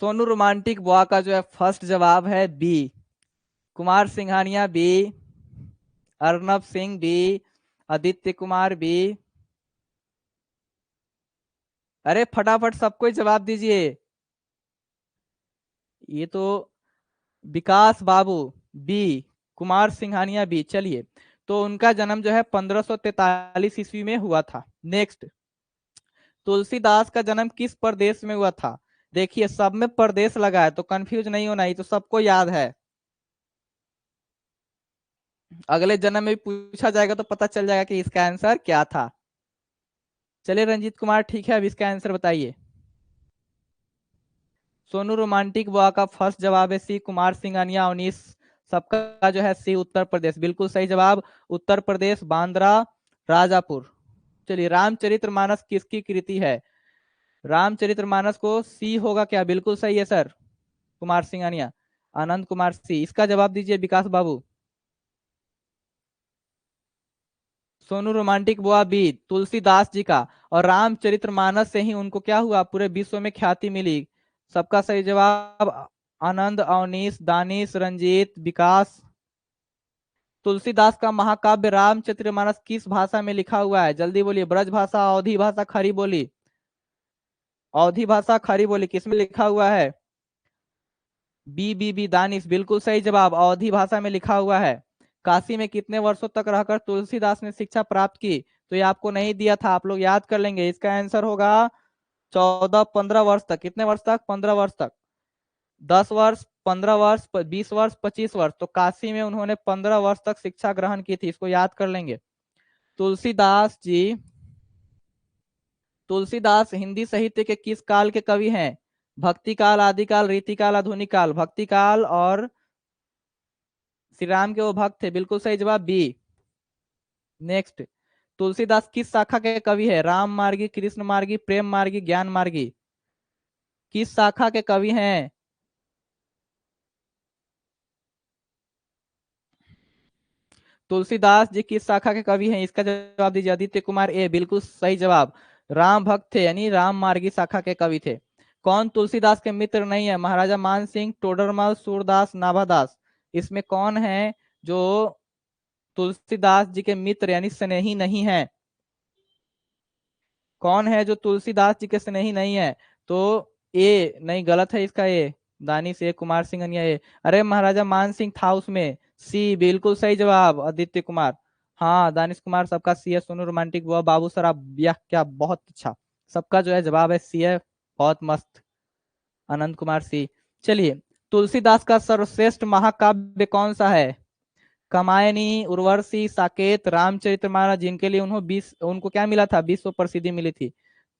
Sonu romantic बुआ का जो है फर्स्ट जवाब है B. Kumar Singhania B, Arnab Singh B, Aditya Kumar B. अरे फटाफट सबको ही जवाब दीजिए। ये तो विकास बाबू बी, कुमार सिंघानिया बी। चलिए, तो उनका जन्म जो है 1543 ईस्वी में हुआ था। नेक्स्ट, तुलसीदास का जन्म किस प्रदेश में हुआ था? देखिए सब में प्रदेश लगा है तो कंफ्यूज नहीं होना, ये तो सबको याद है। अगले जन्म में भी पूछा जाएगा तो पता चल जाएगा कि इसका आंसर क्या था। चलिए रंजीत कुमार, ठीक है, अब इसका आंसर बताइए। सोनू रोमांटिक बुआ का फर्स्ट जवाब है सी, कुमार सिंघानिया 19। सबका जो है सी, उत्तर प्रदेश। बिल्कुल सही जवाब, उत्तर प्रदेश, बांद्रा, राजापुर। चलिए, रामचरितमानस किसकी कृति है? रामचरितमानस को सी होगा क्या? बिल्कुल सही है सर, कुमार सिंघानिया। आनंद कुमार सी। इसका जवाब दीजिए विकास बाबू। सोनू रोमांटिक बुआ बी, तुलसीदास जी का। और रामचरितमानस से ही उनको क्या हुआ, पूरे विश्व में ख्याति मिली। सबका सही जवाब, आनंद, अवनीश, दानिश, रंजीत, विकास। तुलसीदास का महाकाव्य रामचरितमानस किस भाषा में लिखा हुआ है? जल्दी बोलिए, ब्रज भाषा, अवधी भाषा, खड़ी बोली? अवधी भाषा, खड़ी बोली, किसमें लिखा हुआ है? बी दानिश, बिल्कुल सही जवाब, अवधी भाषा में लिखा हुआ है। काशी में कितने वर्षों तक रहकर तुलसीदास ने शिक्षा प्राप्त की? तो ये आपको नहीं दिया था, आप लोग याद कर लेंगे। इसका आंसर होगा 14-15 वर्ष तक। कितने वर्ष तक? 15 वर्ष तक। 10 वर्ष, 15 वर्ष, 20 वर्ष, 25 वर्ष। तो काशी में उन्होंने 15 वर्ष तक शिक्षा ग्रहण की थी, इसको याद कर लेंगे। तुलसीदास जी, तुलसीदास हिंदी साहित्य के किस काल के कवि हैं? भक्ति काल, आदिकाल, रीतिकाल, आधुनिक काल? भक्ति काल, और श्री राम के वो भक्त थे। बिल्कुल सही जवाब, बी। नेक्स्ट, तुलसीदास किस शाखा के कवि है? राम मार्गी, कृष्ण मार्गी, प्रेम मार्गी, ज्ञान मार्गी? किस शाखा के कवि हैं? तुलसीदास जी किस शाखा के कवि हैं? इसका जवाब दीजिए। आदित्य कुमार ए, बिल्कुल सही जवाब, राम भक्त थे, यानी राम मार्गी शाखा के कवि थे। कौन तुलसीदास के मित्र नहीं है? महाराजा मान सिंह, टोडरमल, सूरदास, नाभादास? इसमें कौन है जो तुलसीदास जी के मित्र यानी स्नेही नहीं है? कौन है जो तुलसीदास जी के स्नेही नहीं है? तो ए नहीं, गलत है इसका। ए दानिश ए, कुमार सिंह अनिया ए। अरे महाराजा मान सिंह था उसमें। सी, बिल्कुल सही जवाब, आदित्य कुमार। हाँ, दानिश कुमार सबका सी है। सोनू रोमांटिक हुआ, बाबू सर आप, यह क्या, बहुत अच्छा। सबका जो है जवाब है सी है, बहुत मस्त। आनंद कुमार सी। चलिए, तुलसीदास का सर्वश्रेष्ठ महाकाव्य कौन सा है? कामायनी, उर्वशी, साकेत, रामचरितमानस, जिनके लिए उनको क्या मिला था? विश्व प्रसिद्धि मिली थी।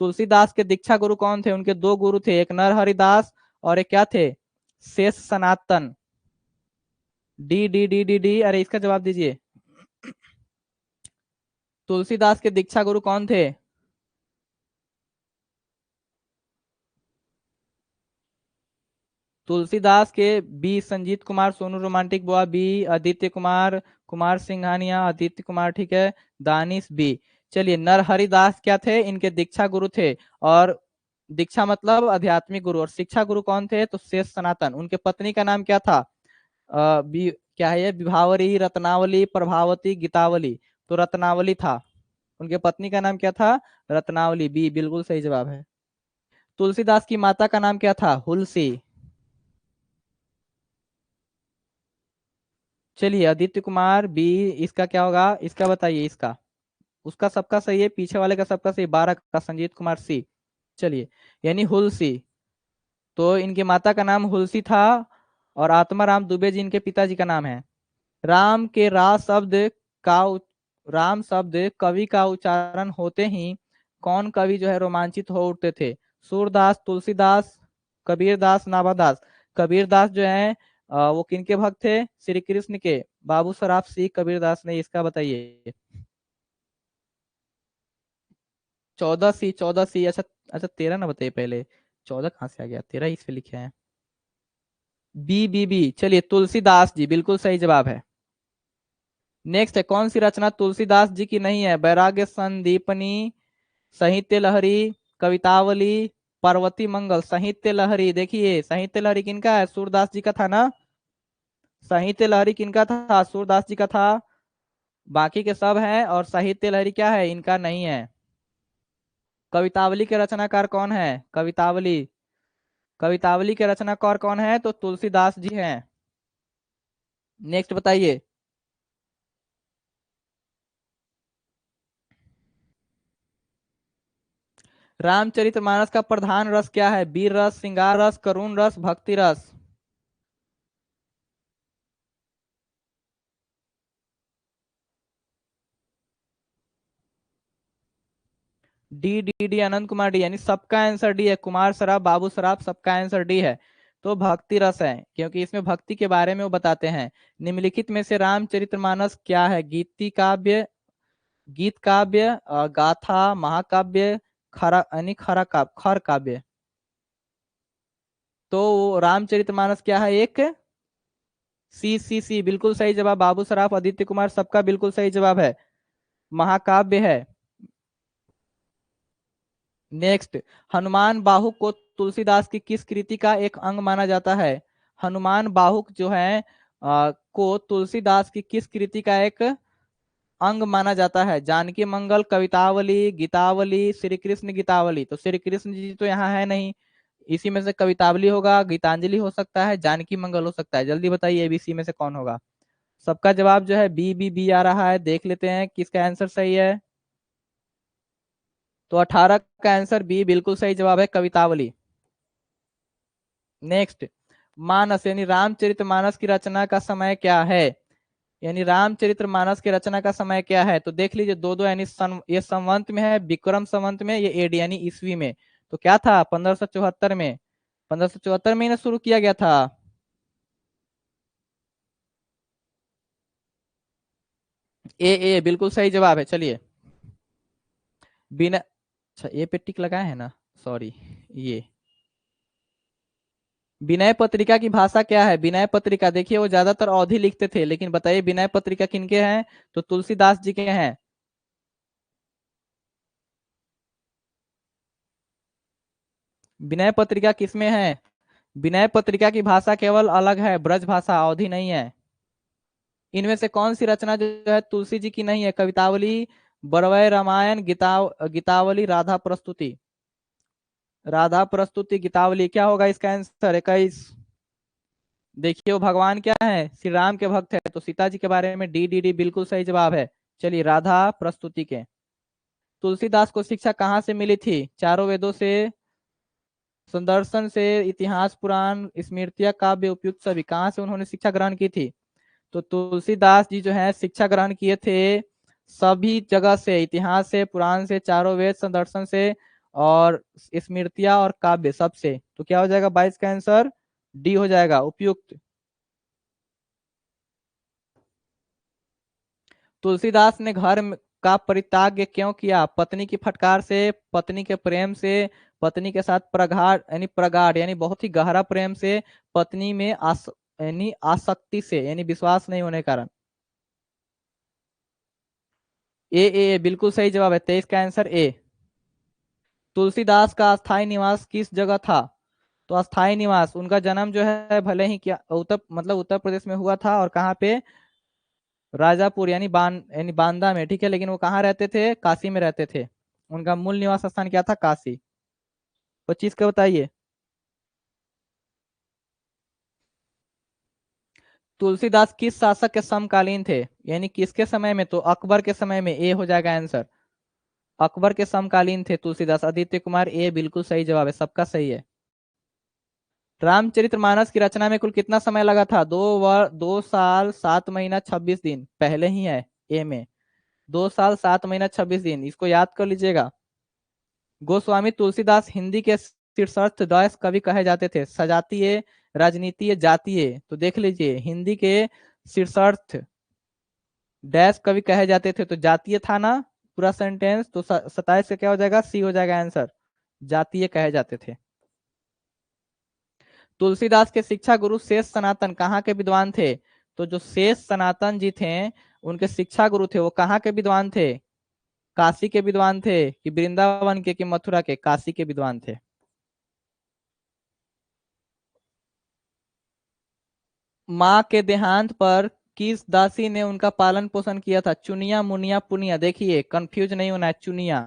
तुलसीदास के दीक्षा गुरु कौन थे? उनके दो गुरु थे, एक नरहरिदास और एक क्या थे? शेष सनातन। D D D D D, अरे इसका जवाब दीजिए। तुलसीदास के दीक्षा गुरु कौन थे? तुलसीदास के बी, संजीत कुमार, सोनू रोमांटिक बुआ बी, आदित्य कुमार, कुमार सिंघानिया, आदित्य कुमार, ठीक है, दानिश बी। चलिए, नरहरिदास क्या थे? इनके दीक्षा गुरु थे। और दीक्षा मतलब आध्यात्मिक गुरु, और शिक्षा गुरु कौन थे? तो शेष सनातन। उनके पत्नी का नाम क्या था? क्या है ये? विभावरी, रत्नावली, प्रभावती, गीतावली? तो रत्नावली था। उनके पत्नी का नाम क्या था? रत्नावली, बी बिल्कुल सही जवाब है। तुलसीदास की माता का नाम क्या था? हुलसी। चलिए, आदित्य कुमार बी। इसका क्या होगा? इसका बताइए। इसका, उसका सबका सही है, पीछे वाले का सबका सही, 12 का संजीत कुमार सी। चलिए, यानी हुलसी। तो इनकी माता का नाम हुलसी था, और आत्माराम दुबे जी इनके पिताजी का नाम है। राम के रा शब्द का राम शब्द कवि का उच्चारण होते ही कौन कवि जो है रोमांचित हो उठते थे? सूरदास, तुलसीदास, कबीरदास, नाभादास? कबीरदास जो है वो किनके भक्त थे? श्री कृष्ण के। बाबू सर आप सी, कबीरदास ने, इसका बताइए। 14 सी, 14 सी। अच्छा अच्छा, 13 ना बताइए पहले, 14 कहाँ से आ गया? 13 इस पे लिखे हैं। बी। चलिए, तुलसीदास जी, बिल्कुल सही जवाब है। नेक्स्ट है, कौन सी रचना तुलसीदास जी की नहीं है? वैराग्य संदीपनी, साहित्य लहरी, कवितावली, पार्वती मंगल, साहित्य लहरी, देखिए साहित्य लहरी किनका है, सूरदास जी का था ना, साहित्य लहरी किनका था, सूरदास जी का था, बाकी के सब हैं, और साहित्य लहरी क्या है, इनका नहीं है। कवितावली के रचनाकार कौन है, कवितावली, कवितावली के रचनाकार कौन है, तो तुलसीदास जी हैं। नेक्स्ट बताइए। रामचरितमानस का प्रधान रस क्या है, वीर रस, श्रृंगार रस, करुण रस, भक्ति रस। डी डी डी, अनंत कुमार डी, यानी सबका आंसर डी है, कुमार सराफ, बाबू सराफ, सबका आंसर डी है। तो भक्ति रस है, क्योंकि इसमें भक्ति के बारे में वो बताते हैं। निम्नलिखित में से रामचरितमानस क्या है, गीति काव्य, गीत काव्य, गाथा, महाकाव्य, खरा यानी खरा काव्य, खर काव्य। तो रामचरितमानस क्या है, एक सी बिल्कुल सही जवाब, बाबू सराफ, आदित्य कुमार, सबका बिल्कुल सही जवाब है, महाकाव्य है। नेक्स्ट, हनुमान बाहुक को तुलसीदास की किस कृति का एक अंग माना जाता है, हनुमान बाहुक जो है को तुलसीदास की किस कृति का एक अंग माना जाता है, जानकी मंगल, कवितावली, गीतावली, श्री कृष्ण गीतावली। तो श्री कृष्ण जी तो यहाँ है नहीं, इसी में से कवितावली होगा, गीतांजलि हो सकता है, जानकी मंगल हो सकता है, जल्दी बताइए एबीसी में से कौन होगा। सबका जवाब जो है बी बी बी आ रहा है, देख लेते हैं किसका आंसर सही है। तो 18 का आंसर बी बिल्कुल सही जवाब है, कवितावली। नेक्स्ट, मानस यानी रामचरितमानस की रचना का समय क्या है, यानी रामचरितमानस की रचना का समय क्या है, तो देख लीजिए दो दो, यानी ये संवंत में है, विक्रम संवंत में, ये एडी यानी ईस्वी में। तो क्या था, 1574 में, 1574 में इन्हें शुरू किया गया था। ए बिल्कुल सही जवाब है। चलिए, बिना, अच्छा ए पे टिक लगाए हैं ना, सॉरी, ये विनय पत्रिका की भाषा क्या है, विनय पत्रिका, देखिए वो ज्यादातर अवधि लिखते थे, लेकिन बताइए विनय पत्रिका किनके हैं, तो तुलसीदास जी के हैं। विनय पत्रिका किसमें है, विनय पत्रिका की भाषा केवल अलग है, ब्रज भाषा, अवधि नहीं है। इनमें से कौन सी रचना जो है तुलसी जी की नहीं है, कवितावली, बरवय रामायण, गीतावली, राधा प्रस्तुति, राधा प्रस्तुति, गीतावली, क्या होगा इसका आंसर, 21। देखिए वो भगवान क्या है, श्री राम के भक्त है, तो सीता जी के बारे में डी डी डी बिल्कुल सही जवाब है। चलिए, राधा प्रस्तुति के। तुलसीदास को शिक्षा कहाँ से मिली थी, चारों वेदों से, सुदर्शन से, इतिहास पुराण, स्मृतियां, काव्य, उपयुक्त सभी, कहाँ से उन्होंने शिक्षा ग्रहण की थी, तो तुलसीदास जी जो है शिक्षा ग्रहण किए थे सभी जगह से, इतिहास से, पुराण से, चारों वेद, सुदर्शन से, और स्मृतियां और काव्य सबसे। तो क्या हो जाएगा 22 का आंसर, डी हो जाएगा, उपयुक्त। तुलसीदास ने का परित्याग क्यों किया, पत्नी की फटकार से, पत्नी के प्रेम से, पत्नी के साथ प्रगाढ़ यानी प्रगाढ़ यानी बहुत ही गहरा प्रेम से, पत्नी में यानी आसक्ति से, यानी विश्वास नहीं होने के कारण। बिल्कुल सही जवाब है, 23 का आंसर ए। तुलसीदास का स्थायी निवास किस जगह था, तो स्थायी निवास, उनका जन्म जो है भले ही क्या उत्तर प्रदेश में हुआ था, और कहाँ पे, राजापुर यानी बांदा में, ठीक है, लेकिन वो कहाँ रहते थे, काशी में रहते थे, उनका मूल निवास स्थान क्या था, काशी। 25 का बताइए। तुलसीदास किस शासक के समकालीन थे, यानी किसके समय में, तो अकबर के समय में, ए हो जाएगा आंसर, अकबर के समकालीन थे तुलसीदास, आदित्य कुमार, ए बिल्कुल सही जवाब है, सबका सही है। रामचरितमानस की रचना में कुल कितना समय लगा था, 2 साल 7 महीना 26 दिन, पहले ही है ए में, 2 साल 7 महीना 26 दिन, इसको याद कर लीजिएगा। गोस्वामी तुलसीदास हिंदी के शीर्षस्थ डॉयस कवि कहे जाते थे, सजातीय, राजनीतिय, जातीय, तो देख लीजिए हिंदी के शीर्षस्थ डैश कवि कहे जाते थे, तो जातीय था ना पूरा सेंटेंस, तो 27 का क्या हो जाएगा, सी हो जाएगा आंसर, जातीय कहे जाते थे। तुलसीदास के शिक्षा गुरु शेष सनातन कहाँ के विद्वान थे, तो जो शेष सनातन जी थे उनके शिक्षा गुरु थे, वो कहाँ के विद्वान थे, काशी के विद्वान थे, कि वृंदावन के, कि मथुरा के, काशी के विद्वान थे। माँ के देहांत पर किस दासी ने उनका पालन पोषण किया था? चुनिया, मुनिया, पुनिया। देखिए कंफ्यूज नहीं होना है, चुनिया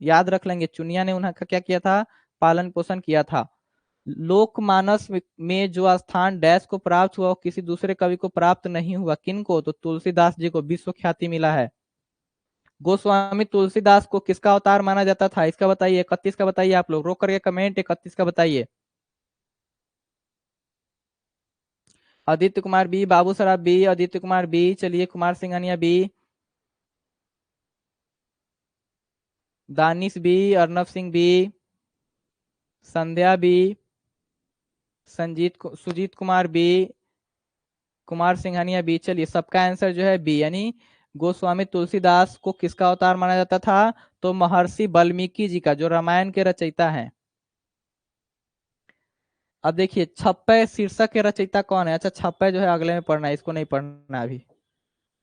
याद रख लेंगे। चुनिया ने उनका क्या किया था? पालन पोषण किया था। लोकमानस में जो स्थान डैश को प्राप्त हुआ वो किसी दूसरे कवि को प्राप्त नहीं हुआ। किनको? तो तुलसीदास जी को विश्व ख्याति मिला है। गोस्वामी तुलसीदास को किसका अवतार माना जाता था? इसका बताइए। 31 का बताइए आप लोग, रोक करके कमेंट 31 का बताइए। आदित्य कुमार बी, बाबू सराब बी, आदित्य कुमार बी। चलिए Kumar Singhania B, Danish B, Arnab Singh B, Sandhya B, Sujeet Kumar B, Kumar Singhania B. चलिए सबका आंसर जो है बी, यानी गोस्वामी तुलसीदास को किसका अवतार माना जाता था? तो महर्षि वाल्मीकि जी का, जो रामायण के रचयिता हैं। अब देखिए छप्पय शीर्षक के रचयिता कौन है? अच्छा छप्पय जो है अगले में पढ़ना है, इसको नहीं पढ़ना है अभी।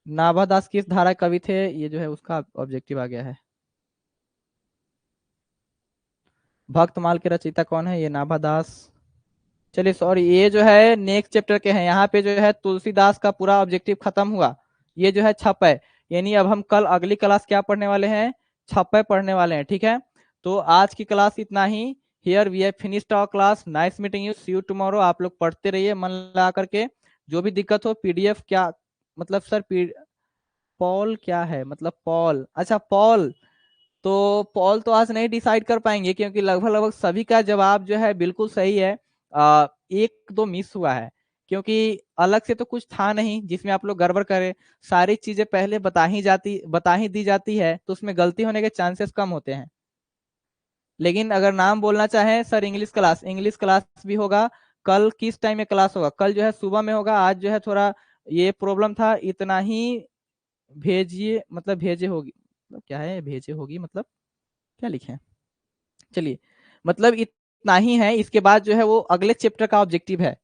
नाभादास किस धारा कवि थे? ये जो है उसका ऑब्जेक्टिव आ गया है। भक्तमाल के रचयिता कौन है? ये नाभादास। चलिए सॉरी, ये जो है नेक्स्ट चैप्टर के हैं। यहाँ पे जो है तुलसीदास का पूरा ऑब्जेक्टिव खत्म हुआ। ये जो है छपै, यानी अब हम कल अगली क्लास क्या पढ़ने वाले हैं? छपै पढ़ने वाले हैं, ठीक है। तो आज की क्लास इतना ही। Here we have finished our class. Nice meeting you, see you tomorrow. आप लोग पढ़ते रहिए मन लगा करके। जो भी दिक्कत हो पीडीएफ क्या मतलब सर पॉल क्या है मतलब? पॉल, अच्छा पॉल। तो पॉल तो आज नहीं डिसाइड कर पाएंगे क्योंकि लगभग लगभग सभी का जवाब जो है बिल्कुल सही है। एक दो मिस हुआ है क्योंकि अलग से तो कुछ था नहीं जिसमें आप लोग गड़बड़ करें। सारी चीजें पहले बता ही दी जाती है तो उसमें गलती होने के चांसेस कम होते हैं। लेकिन अगर नाम बोलना चाहें सर, इंग्लिश क्लास भी होगा। कल किस टाइम में क्लास होगा? कल जो है सुबह में होगा। आज जो है थोड़ा ये प्रॉब्लम था, इतना ही भेजिए मतलब भेजे होगी, मतलब क्या है भेजे होगी मतलब क्या लिखे हैं? चलिए मतलब इतना ही है। इसके बाद जो है वो अगले चैप्टर का ऑब्जेक्टिव है।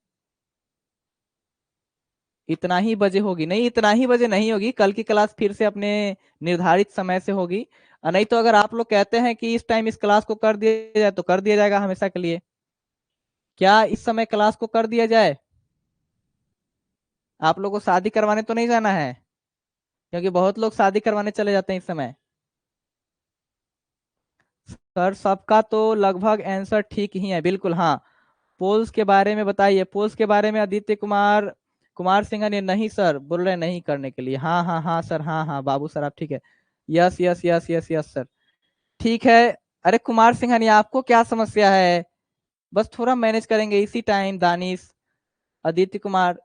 इतना ही बजे होगी? नहीं, इतना ही बजे नहीं होगी। कल की क्लास फिर से अपने निर्धारित समय से होगी। नहीं तो अगर आप लोग कहते हैं कि इस टाइम इस क्लास को कर दिया जाए तो कर दिया जाएगा हमेशा के लिए। क्या इस समय क्लास को कर दिया जाए? आप लोग को शादी करवाने तो नहीं जाना है? क्योंकि बहुत लोग शादी करवाने चले जाते हैं इस समय। सर सबका तो लगभग आंसर ठीक ही है, बिल्कुल हाँ। पोल्स के बारे में बताइए। पोल्स के बारे में आदित्य कुमार, कुमार सिंह ने नहीं सर बोल रहे नहीं करने के लिए। हाँ हाँ हाँ सर, हाँ हाँ बाबू सर आप ठीक है। Yes yes yes yes yes sir, ठीक है। अरे कुमार सिंघानिया आपको क्या समस्या है? बस थोड़ा मैनेज करेंगे इसी टाइम। दानिश, आदित्य कुमार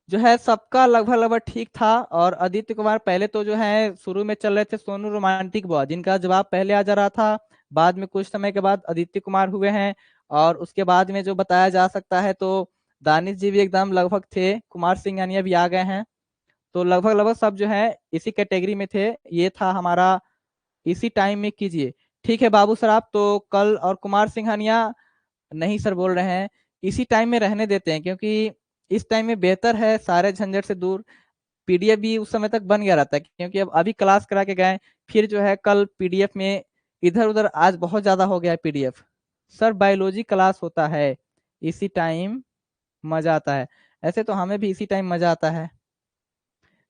जो है सबका लगभग लगभग ठीक था। और आदित्य कुमार पहले तो जो है शुरू में चल रहे थे सोनू रोमांटिक बॉय, जिनका जवाब पहले आ जा रहा था। बाद में कुछ समय के बाद आदित्य कुमार हुए हैं। और उसके बाद में जो बताया जा सकता है तो दानिश जी भी एकदम लगभग थे, कुमार सिंघानिया भी आ गए हैं। तो लगभग लगभग सब जो है इसी कैटेगरी में थे। ये था हमारा, इसी टाइम में कीजिए। ठीक है बाबू सर, आप तो कल और कुमार सिंघानिया नहीं सर बोल रहे हैं इसी टाइम में रहने देते हैं क्योंकि इस टाइम में बेहतर है, सारे झंझट से दूर। पीडीएफ भी उस समय तक बन गया रहता है क्योंकि अब अभी क्लास करा के गए, फिर जो है कल पीडीएफ में इधर उधर आज बहुत ज्यादा हो गया है पीडीएफ। सर बायोलॉजी क्लास होता है इसी टाइम, मजा आता है। ऐसे तो हमें भी इसी टाइम मजा आता है।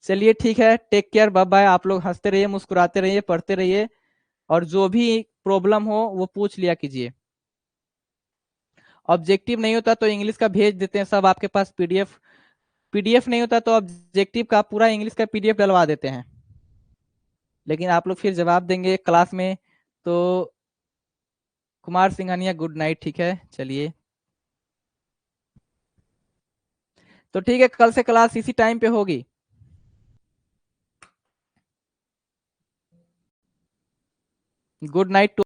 चलिए ठीक है, टेक केयर, बाय बाय। आप लोग हंसते रहिए, मुस्कुराते रहिए, पढ़ते रहिए। और जो भी प्रॉब्लम हो वो पूछ लिया कीजिए। ऑब्जेक्टिव नहीं होता तो इंग्लिश का भेज देते हैं सब आपके पास पीडीएफ। पीडीएफ नहीं होता तो ऑब्जेक्टिव का पूरा इंग्लिश का पीडीएफ डलवा देते हैं। लेकिन आप लोग फिर जवाब देंगे क्लास में। तो कुमार सिंघानिया गुड नाइट, ठीक है चलिए। तो ठीक है, कल से क्लास इसी टाइम पे होगी। Good night.